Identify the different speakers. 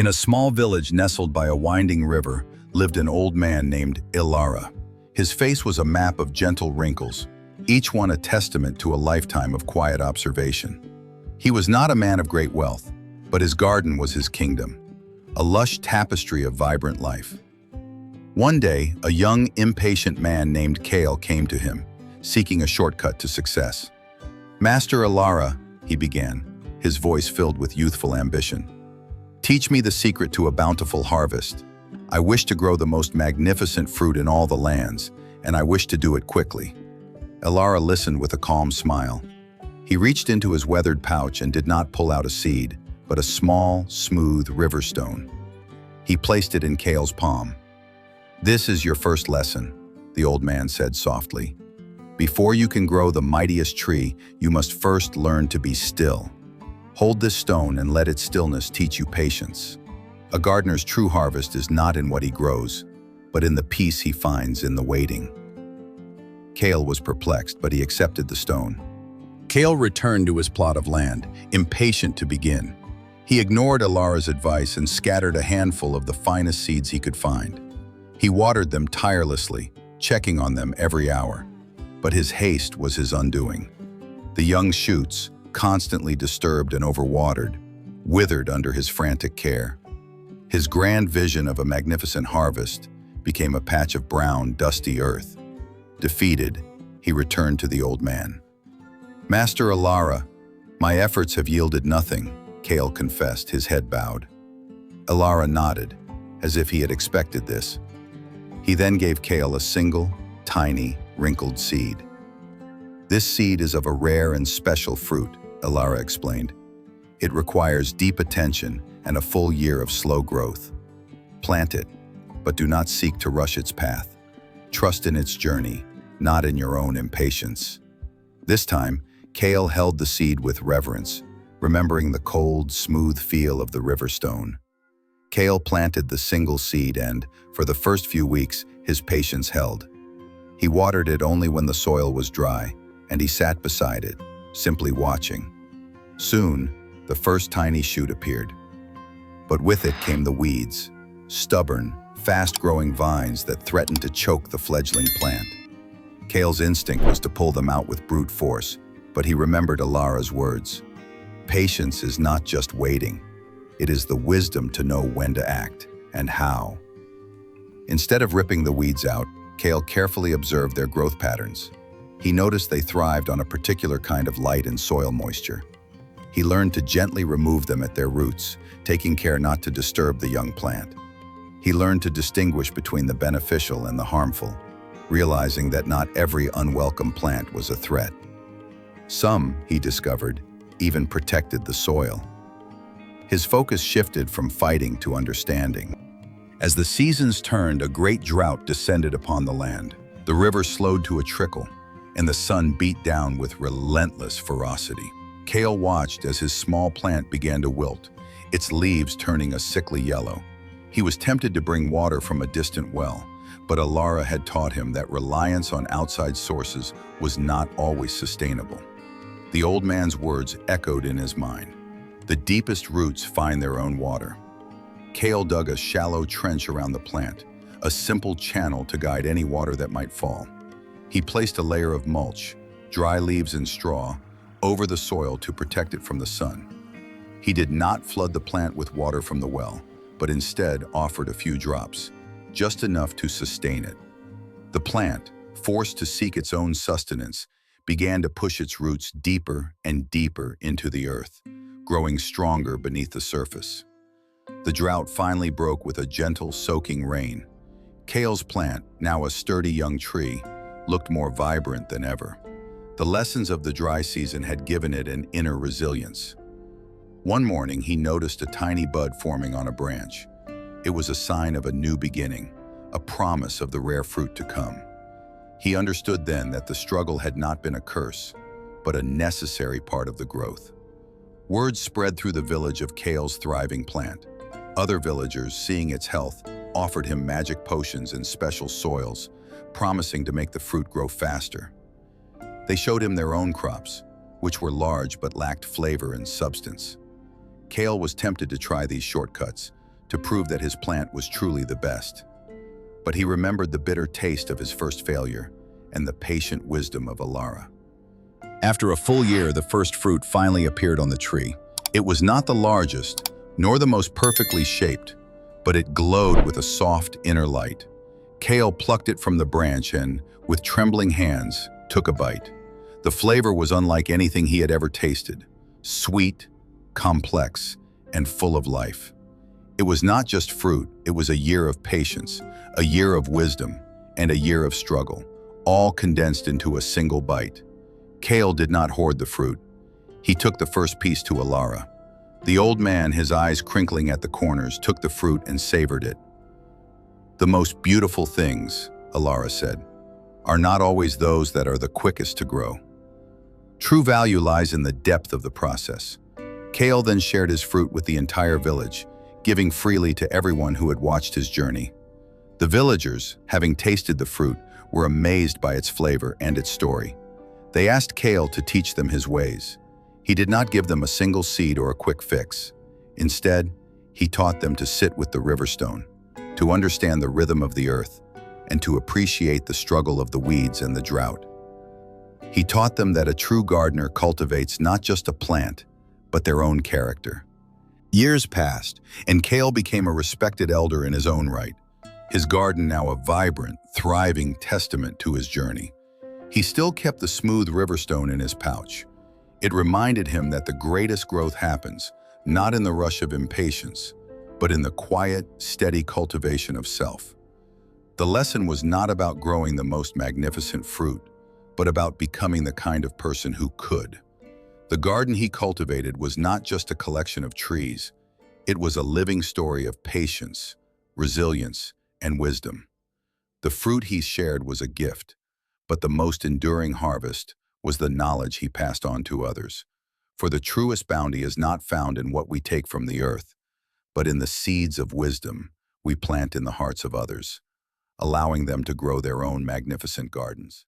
Speaker 1: In a small village nestled by a winding river lived an old man named Ilara. His face was a map of gentle wrinkles, each one a testament to a lifetime of quiet observation. He was not a man of great wealth, but his garden was his kingdom, a lush tapestry of vibrant life. One day, a young, impatient man named Kale came to him, seeking a shortcut to success. "Master Ilara," he began, his voice filled with youthful ambition. "Teach me the secret to a bountiful harvest. I wish to grow the most magnificent fruit in all the lands, and I wish to do it quickly." Ilara listened with a calm smile. He reached into his weathered pouch and did not pull out a seed, but a small, smooth river stone. He placed it in Kale's palm. "This is your first lesson," the old man said softly. "Before you can grow the mightiest tree, you must first learn to be still. Hold this stone and let its stillness teach you patience. A gardener's true harvest is not in what he grows, but in the peace he finds in the waiting." Kale was perplexed, but he accepted the stone. Kale returned to his plot of land, impatient to begin. He ignored Ilara's advice and scattered a handful of the finest seeds he could find. He watered them tirelessly, checking on them every hour. But his haste was his undoing. The young shoots, constantly disturbed and overwatered, withered under his frantic care. His grand vision of a magnificent harvest became a patch of brown, dusty earth. Defeated, he returned to the old man. "Master Ilara, my efforts have yielded nothing," Kale confessed, his head bowed. Ilara nodded, as if he had expected this. He then gave Kale a single, tiny, wrinkled seed. "This seed is of a rare and special fruit," Ilara explained. "It requires deep attention and a full year of slow growth. Plant it, but do not seek to rush its path. Trust in its journey, not in your own impatience." This time, Kale held the seed with reverence, remembering the cold, smooth feel of the river stone. Kale planted the single seed and, for the first few weeks, his patience held. He watered it only when the soil was dry, and he sat beside it, simply watching. Soon, the first tiny shoot appeared. But with it came the weeds, stubborn, fast-growing vines that threatened to choke the fledgling plant. Kale's instinct was to pull them out with brute force, but he remembered Ilara's words. Patience is not just waiting. It is the wisdom to know when to act and how. Instead of ripping the weeds out, Kale carefully observed their growth patterns. He noticed they thrived on a particular kind of light and soil moisture. He learned to gently remove them at their roots, taking care not to disturb the young plant. He learned to distinguish between the beneficial and the harmful, realizing that not every unwelcome plant was a threat. Some, he discovered, even protected the soil. His focus shifted from fighting to understanding. As the seasons turned, a great drought descended upon the land. The river slowed to a trickle, and the sun beat down with relentless ferocity. Kale watched as his small plant began to wilt, its leaves turning a sickly yellow. He was tempted to bring water from a distant well, but Ilara had taught him that reliance on outside sources was not always sustainable. The old man's words echoed in his mind. The deepest roots find their own water. Kale dug a shallow trench around the plant, a simple channel to guide any water that might fall. He placed a layer of mulch, dry leaves and straw, over the soil to protect it from the sun. He did not flood the plant with water from the well, but instead offered a few drops, just enough to sustain it. The plant, forced to seek its own sustenance, began to push its roots deeper and deeper into the earth, growing stronger beneath the surface. The drought finally broke with a gentle, soaking rain. Kale's plant, now a sturdy young tree, looked more vibrant than ever. The lessons of the dry season had given it an inner resilience. One morning, he noticed a tiny bud forming on a branch. It was a sign of a new beginning, a promise of the rare fruit to come. He understood then that the struggle had not been a curse, but a necessary part of the growth. Word spread through the village of Kale's thriving plant. Other villagers, seeing its health, offered him magic potions and special soils, promising to make the fruit grow faster. They showed him their own crops, which were large but lacked flavor and substance. Kale was tempted to try these shortcuts, to prove that his plant was truly the best. But he remembered the bitter taste of his first failure and the patient wisdom of Alara. After a full year, the first fruit finally appeared on the tree. It was not the largest, nor the most perfectly shaped, but it glowed with a soft inner light. Kale plucked it from the branch and, with trembling hands, took a bite. The flavor was unlike anything he had ever tasted, sweet, complex, and full of life. It was not just fruit, it was a year of patience, a year of wisdom, and a year of struggle, all condensed into a single bite. Kale did not hoard the fruit. He took the first piece to Alara. The old man, his eyes crinkling at the corners, took the fruit and savored it. "The most beautiful things," Alara said, "are not always those that are the quickest to grow. True value lies in the depth of the process." Kale then shared his fruit with the entire village, giving freely to everyone who had watched his journey. The villagers, having tasted the fruit, were amazed by its flavor and its story. They asked Kale to teach them his ways. He did not give them a single seed or a quick fix. Instead, he taught them to sit with the riverstone, to understand the rhythm of the earth, and to appreciate the struggle of the weeds and the drought. He taught them that a true gardener cultivates not just a plant, but their own character. Years passed, and Kale became a respected elder in his own right, his garden now a vibrant, thriving testament to his journey. He still kept the smooth riverstone in his pouch. It reminded him that the greatest growth happens, not in the rush of impatience, but in the quiet, steady cultivation of self. The lesson was not about growing the most magnificent fruit, but about becoming the kind of person who could. The garden he cultivated was not just a collection of trees. It was a living story of patience, resilience, and wisdom. The fruit he shared was a gift, but the most enduring harvest was the knowledge he passed on to others. For the truest bounty is not found in what we take from the earth, but in the seeds of wisdom we plant in the hearts of others, allowing them to grow their own magnificent gardens.